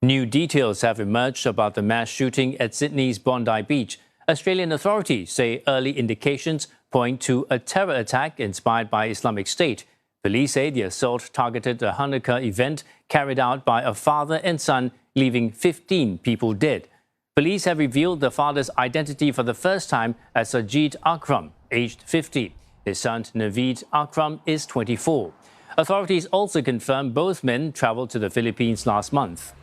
New details have emerged about the mass shooting at Sydney's Bondi Beach. Australian authorities say early indications point to a terror attack inspired by Islamic State. Police say the assault targeted a Hanukkah event carried out by a father and son, leaving 15 people dead. Police have revealed the father's identity for the first time as Sajid Akram, aged 50. His son, Naveed Akram, is 24. Authorities also confirmed both men traveled to the Philippines last month.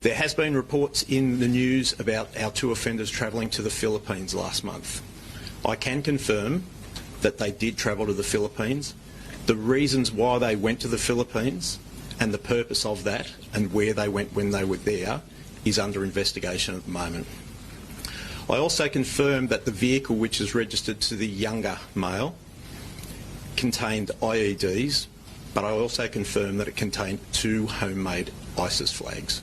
There has been reports in the news about our two offenders travelling to the Philippines last month. I can confirm that they did travel to the Philippines. The reasons why they went to the Philippines and the purpose of that and where they went when they were there is under investigation at the moment. I also confirm that the vehicle, which is registered to the younger male, contained IEDs, but I also confirm that it contained 2 homemade ISIS flags.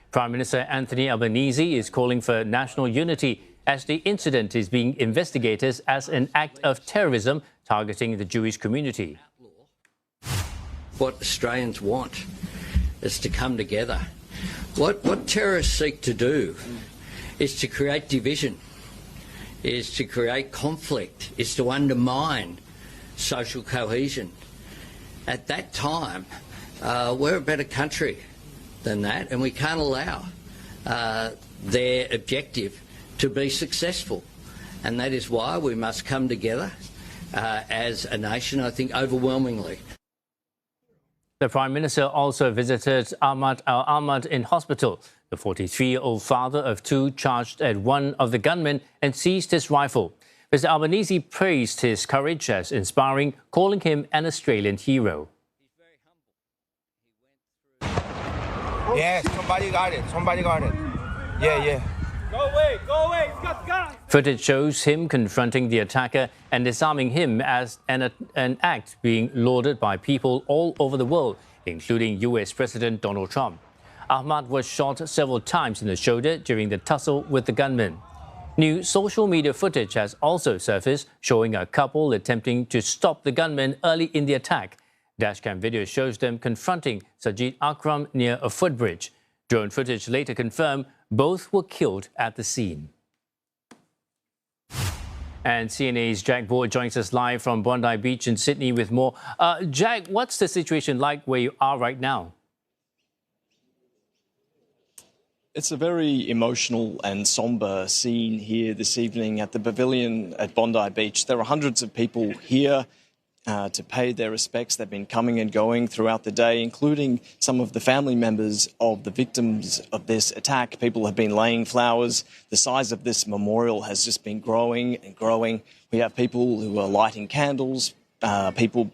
Prime Minister Anthony Albanese is calling for national unity as the incident is being investigated as an act of terrorism targeting the Jewish community. What Australians want is to come together. What terrorists seek to do is to create division, is to create conflict, is to undermine social cohesion. At that time, we're a better country than that, and we can't allow their objective to be successful. And that is why we must come together as a nation, I think, overwhelmingly. The Prime Minister also visited Ahmad Al-Ahmad in hospital, the 43-year-old father of 2 charged at one of the gunmen and seized his rifle. Mr. Albanese praised his courage as inspiring, calling him an Australian hero. Yes, somebody got it. Somebody got it. Yeah. Go away, go away. He's got guns. Footage shows him confronting the attacker and disarming him as an act being lauded by people all over the world, including US President Donald Trump. Ahmad was shot several times in the shoulder during the tussle with the gunman. New social media footage has also surfaced showing a couple attempting to stop the gunman early in the attack. Dashcam video shows them confronting Sajid Akram near a footbridge. Drone footage later confirmed both were killed at the scene. And CNA's Jack Boyd joins us live from Bondi Beach in Sydney with more. Jack, what's the situation like where you are right now? It's a very emotional and sombre scene here this evening at the pavilion at Bondi Beach. There are hundreds of people here to pay their respects. They've been coming and going throughout the day, including some of the family members of the victims of this attack. People have been laying flowers. The size of this memorial has just been growing and growing. We have people who are lighting candles, people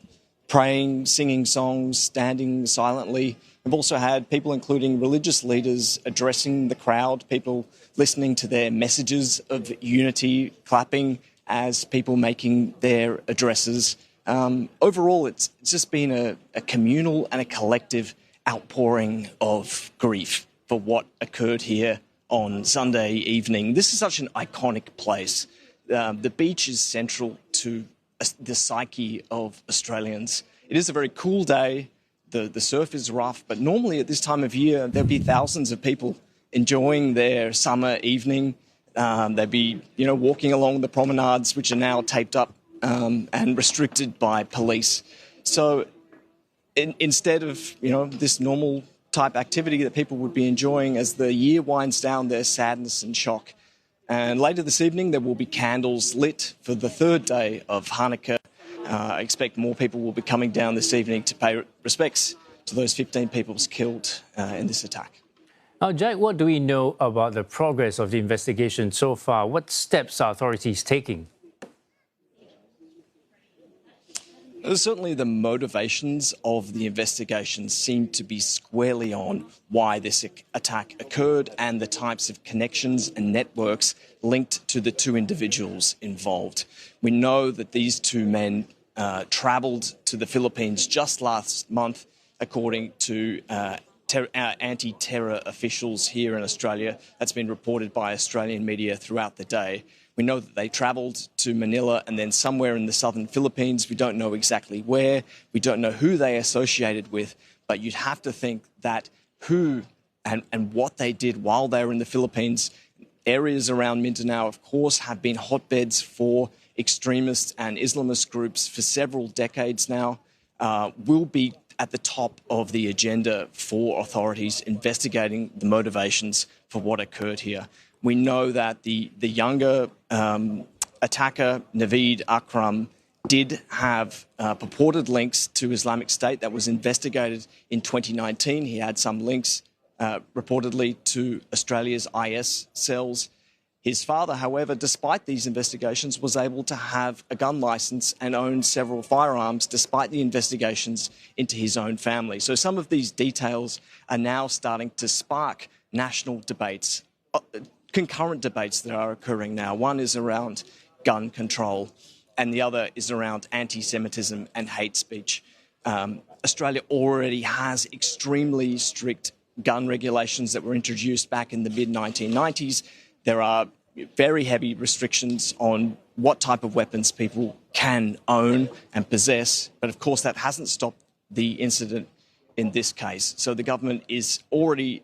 praying, singing songs, standing silently. We've also had people, including religious leaders, addressing the crowd, people listening to their messages of unity, clapping as people making their addresses. Overall, it's just been a communal and a collective outpouring of grief for what occurred here on Sunday evening. This is such an iconic place. The beach is central to the psyche of Australians. It is a very cool day. The surf is rough, but normally at this time of year, there'll be thousands of people enjoying their summer evening. They'll be, walking along the promenades, which are now taped up and restricted by police. So instead of, this normal type activity that people would be enjoying as the year winds down, there's sadness and shock. And later this evening, there will be candles lit for the 3rd day of Hanukkah. I expect more people will be coming down this evening to pay respects to those 15 people killed in this attack. Now, Jack, what do we know about the progress of the investigation so far? What steps are authorities taking? Certainly the motivations of the investigation seem to be squarely on why this attack occurred and the types of connections and networks linked to the 2 individuals involved. We know that these 2 men travelled to the Philippines just last month, according to anti-terror officials here in Australia. That's been reported by Australian media throughout the day. We know that they travelled to Manila and then somewhere in the southern Philippines. We don't know exactly where. We don't know who they associated with. But but you'd have to think that who and what they did while they were in the Philippines, areas around Mindanao, of course, have been hotbeds for extremist and Islamist groups for several decades now, will be at the top of the agenda for authorities investigating the motivations for what occurred here. We know that the younger attacker, Naveed Akram, did have purported links to Islamic State. That was investigated in 2019. He had some links reportedly to Australia's IS cells. His father, however, despite these investigations, was able to have a gun license and own several firearms despite the investigations into his own family. So some of these details are now starting to spark national debates, concurrent debates that are occurring now. One is around gun control and the other is around anti-Semitism and hate speech. Australia already has extremely strict gun regulations that were introduced back in the mid-1990s. There are very heavy restrictions on what type of weapons people can own and possess. But of course, that hasn't stopped the incident in this case. So the government is already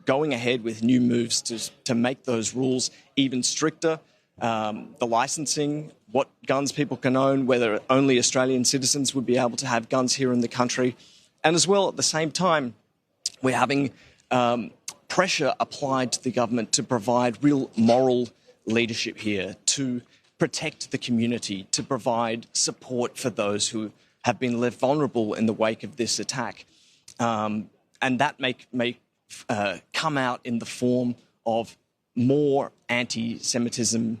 going ahead with new moves to make those rules even stricter. The licensing, what guns people can own, whether only Australian citizens would be able to have guns here in the country. And as well, at the same time, we're having pressure applied to the government to provide real moral leadership here, to protect the community, to provide support for those who have been left vulnerable in the wake of this attack. And that may come out in the form of more anti-Semitism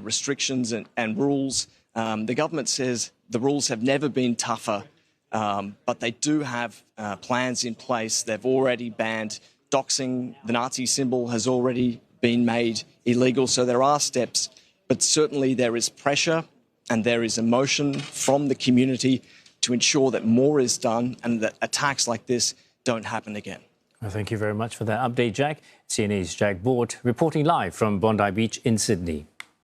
restrictions and rules. The government says the rules have never been tougher, but they do have plans in place. They've already banned doxing. The Nazi symbol has already been made illegal. So there are steps, but certainly there is pressure and there is emotion from the community to ensure that more is done and that attacks like this don't happen again. Well, thank you very much for that update, Jack. CNA's Jack Bort reporting live from Bondi Beach in Sydney.